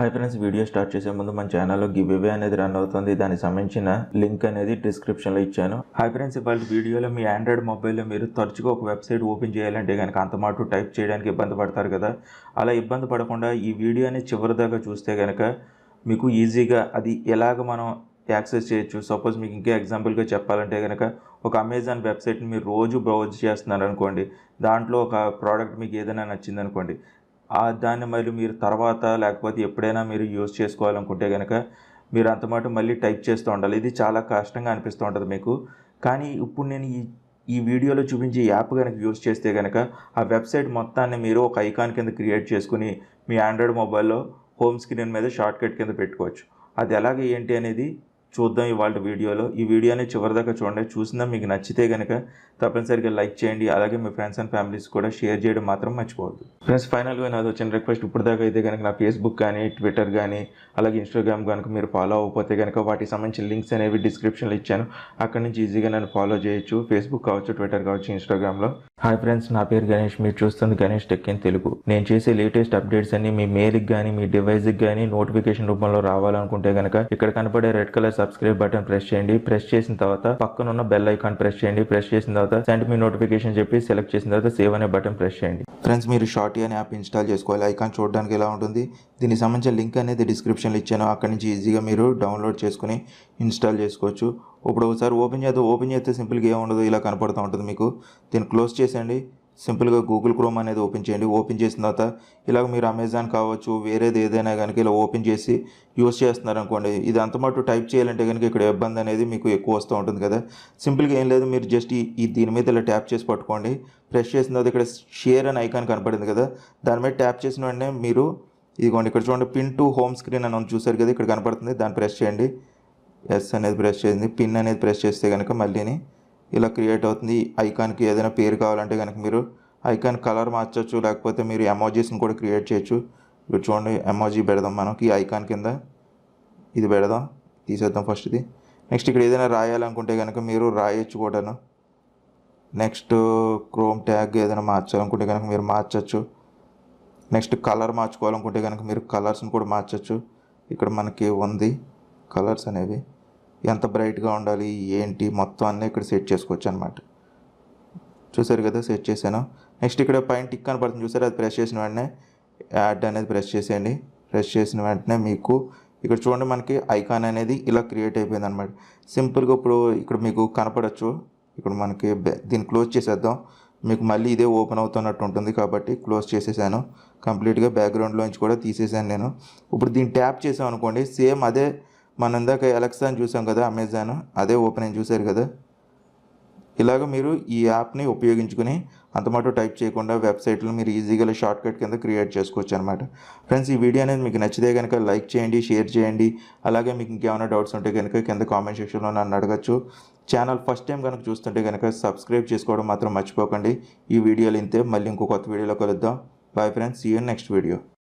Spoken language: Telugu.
హాయ్ ఫ్రెండ్స్, వీడియో స్టార్ట్ చేసే ముందు మన ఛానల్లో గివ్వే అనేది రన్ అవుతుంది. దానికి సంబంధించిన లింక్ అనేది డిస్క్రిప్షన్లో ఇచ్చాను. హాయ్ ఫ్రెండ్స్, ఇవాళ వీడియోలో మీ ఆండ్రాయిడ్ మొబైల్లో మీరు తరచుగా ఒక వెబ్సైట్ ఓపెన్ చేయాలంటే కనుక అంత మాట టైప్ చేయడానికి ఇబ్బంది పడతారు కదా. అలా ఇబ్బంది పడకుండా ఈ వీడియోని చివరి దాకా చూస్తే కనుక మీకు ఈజీగా అది ఎలాగ మనం యాక్సెస్ చేయొచ్చు. సపోజ్ మీకు ఇంకా ఎగ్జాంపుల్గా చెప్పాలంటే కనుక ఒక అమెజాన్ వెబ్సైట్ని మీరు రోజు బ్రౌజ్ చేస్తున్నారు అనుకోండి. దాంట్లో ఒక ప్రోడక్ట్ మీకు ఏదైనా నచ్చింది అనుకోండి, దాన్ని మళ్ళీ మీరు తర్వాత లేకపోతే ఎప్పుడైనా మీరు యూజ్ చేసుకోవాలనుకుంటే కనుక మీరు అంతమాట మళ్ళీ టైప్ చేస్తూ ఉండాలి. ఇది చాలా కష్టంగా అనిపిస్తూ ఉంటుంది మీకు. కానీ ఇప్పుడు నేను ఈ వీడియోలో చూపించే యాప్ కనుక యూజ్ చేస్తే కనుక ఆ వెబ్సైట్ మొత్తాన్ని మీరు ఒక ఐకాన్ కింద క్రియేట్ చేసుకుని మీ ఆండ్రాయిడ్ మొబైల్లో హోమ్ స్క్రీన్ మీద షార్ట్కట్ కింద పెట్టుకోవచ్చు. అది ఎలాగ ఏంటి అనేది చూద్దాం ఇవాళ వీడియోలో. ఈ వీడియోని చివరిదాకా చూడండి. చూసినా మీకు నచ్చితే కనుక తప్పనిసరిగా లైక్ చేయండి. అలాగే మీ ఫ్రెండ్స్ అండ్ ఫ్యామిలీస్ కూడా షేర్ చేయడం మాత్రం మర్చిపోవద్దు. ఫ్రెండ్స్, ఫైనల్గా నాది వచ్చిన రిక్వెస్ట్, ఇప్పుడు దాకా అయితే కనుక నా ఫేస్బుక్ కానీ ట్విట్టర్ కానీ అలాగే ఇన్స్టాగ్రామ్ కనుక మీరు ఫాలో అవ్వకపోతే కనుక వాటికి సంబంధించిన లింక్స్ అనేవి డిస్క్రిప్షన్లో ఇచ్చాను. అక్కడి నుంచి ఈజీగా నన్ను ఫాలో చేయొచ్చు. ఫేస్బుక్ కావచ్చు, ట్విట్టర్ కావచ్చు, ఇన్స్టాగ్రామ్లో. హాయ్ ఫ్రెండ్స్, నా పేరు గణేష్. మీరు చూస్తుంది గణేష్ టెక్ ఇన్ తెలుగు. నేను చేసే లేటెస్ట్ అప్డేట్స్ అన్ని మీ మెయిల్కి కానీ మీ డివైస్కి కానీ నోటిఫికేషన్ రూపంలో రావాలనుకుంటే కనుక ఇక్కడ కనపడే red colour subscribe button press చేయండి. ప్రెస్ చేసిన తర్వాత పక్కనున్న బెల్ ఐకాన్ ప్రెస్ చేయండి. ప్రెస్ చేసిన తర్వాత సెండ్ మీ నోటిఫికేషన్ చెప్పి సెలెక్ట్ చేసిన తర్వాత సేవ్ అనే బటన్ ప్రెస్ చేయండి. ఫ్రెండ్స్, మీరు షార్టీ అనే యాప్ ఇన్స్టాల్ చేసుకోవాలి. ఐకాన్ చూడడానికి ఎలా ఉంటుంది. దీనికి సంబంధించిన లింక్ అనేది డిస్క్రిప్షన్లో ఇచ్చాను. అక్కడి నుంచి ఈజీగా మీరు డౌన్లోడ్ చేసుకుని ఇన్స్టాల్ చేసుకోవచ్చు. ఇప్పుడు ఒకసారి ఓపెన్ చేస్తే సింపుల్గా ఏముండదు, ఇలా కనపడుతూ ఉంటుంది మీకు. దీన్ని క్లోజ్ చేసేయండి. సింపుల్గా గూగుల్ క్రోమ్ అనేది ఓపెన్ చేయండి. ఓపెన్ చేసిన తర్వాత ఇలాగ మీరు అమెజాన్ కావచ్చు, వేరేది ఏదైనా కనుక ఇలా ఓపెన్ చేసి యూస్ చేస్తున్నారు అనుకోండి, ఇది అంతమటు టైప్ చేయాలంటే కనుక ఇక్కడ ఇబ్బంది అనేది మీకు ఎక్కువ వస్తూ ఉంటుంది కదా. సింపుల్గా ఏం లేదు, మీరు జస్ట్ దీని మీద ఇలా ట్యాప్ చేసి పట్టుకోండి. ప్రెస్ చేసిన తర్వాత ఇక్కడ షేర్ అనే ఐకాన్ కనపడింది కదా, దాని మీద ట్యాప్ చేసిన వెంటనే మీరు ఇదిగోండి ఇక్కడ చూడండి, పిన్ టు హోమ్ స్క్రీన్ అని చూసారు కదా, ఇక్కడ కనపడుతుంది. దాన్ని ప్రెస్ చేయండి. ఎస్ అనేది ప్రెస్ చేయండి. పిన్ అనేది ప్రెస్ చేస్తే కనుక మళ్ళీని ఇలా క్రియేట్ అవుతుంది. ఐకాన్కి ఏదైనా పేరు కావాలంటే కనుక మీరు ఐకాన్ కలర్ మార్చచ్చు, లేకపోతే మీరు ఎమోజీస్ని కూడా క్రియేట్ చేయొచ్చు. ఇప్పుడు చూడండి, ఎమోజీ పెడదాం. మనకి ఐకాన్ కింద ఇది పెడదాం. తీసేద్దాం ఫస్ట్ ఇది. నెక్స్ట్ ఇక్కడ ఏదైనా రాయాలనుకుంటే కనుక మీరు రాయొచ్చు కూడాను. నెక్స్ట్ క్రోమ్ ట్యాగ్ ఏదైనా మార్చాలనుకుంటే కనుక మీరు మార్చచ్చు. నెక్స్ట్ కలర్ మార్చుకోవాలనుకుంటే కనుక మీరు కలర్స్ని కూడా మార్చచ్చు. ఇక్కడ మనకి ఉంది కలర్స్ అనేవి, ఎంత బ్రైట్గా ఉండాలి ఏంటి మొత్తం అన్నీ ఇక్కడ సెట్ చేసుకోవచ్చు అనమాట. చూసారు కదా, సెట్ చేశాను. నెక్స్ట్ ఇక్కడ పైన టిక్ కనపడుతుంది చూసారు, అది ప్రెస్ చేసిన వెంటనే యాడ్ అనేది ప్రెస్ చేసేయండి. ప్రెస్ చేసిన వెంటనే మీకు ఇక్కడ చూడండి, మనకి ఐకాన్ అనేది ఇలా క్రియేట్ అయిపోయింది అనమాట. సింపుల్గా ఇప్పుడు ఇక్కడ మీకు కనపడచ్చు. ఇక్కడ మనకి దీన్ని క్లోజ్ చేసేద్దాం. మీకు మళ్ళీ ఇదే ఓపెన్ అవుతున్నట్టు ఉంటుంది కాబట్టి క్లోజ్ చేసేసాను. కంప్లీట్గా బ్యాక్గ్రౌండ్లోంచి కూడా తీసేసాను నేను. ఇప్పుడు దీన్ని ట్యాప్ చేసాం అనుకోండి, సేమ్ అదే మనం ఇందాక అలెక్సా అని చూసాం కదా అమెజాన్, అదే ఓపెన్ అని చూసారు కదా. ఇలాగ మీరు ఈ యాప్ని ఉపయోగించుకుని అంతమాట టైప్ చేయకుండా వెబ్సైట్లో మీరు ఈజీగా షార్ట్కట్ కింద క్రియేట్ చేసుకోవచ్చు అనమాట. ఫ్రెండ్స్, ఈ వీడియో అనేది మీకు నచ్చితే కనుక లైక్ చేయండి, షేర్ చేయండి. అలాగే మీకు ఇంకేమైనా డౌట్స్ ఉంటే కనుక కింద కామెంట్ సెక్షన్లో నన్ను అడగచ్చు. ఛానల్ ఫస్ట్ టైం కనుక చూస్తుంటే కనుక సబ్స్క్రైబ్ చేసుకోవడం మాత్రం మర్చిపోకండి. ఈ వీడియోలు ఇంతే. మళ్ళీ ఇంకో కొత్త వీడియోలో కలుద్దాం. Bye friends, see you next video.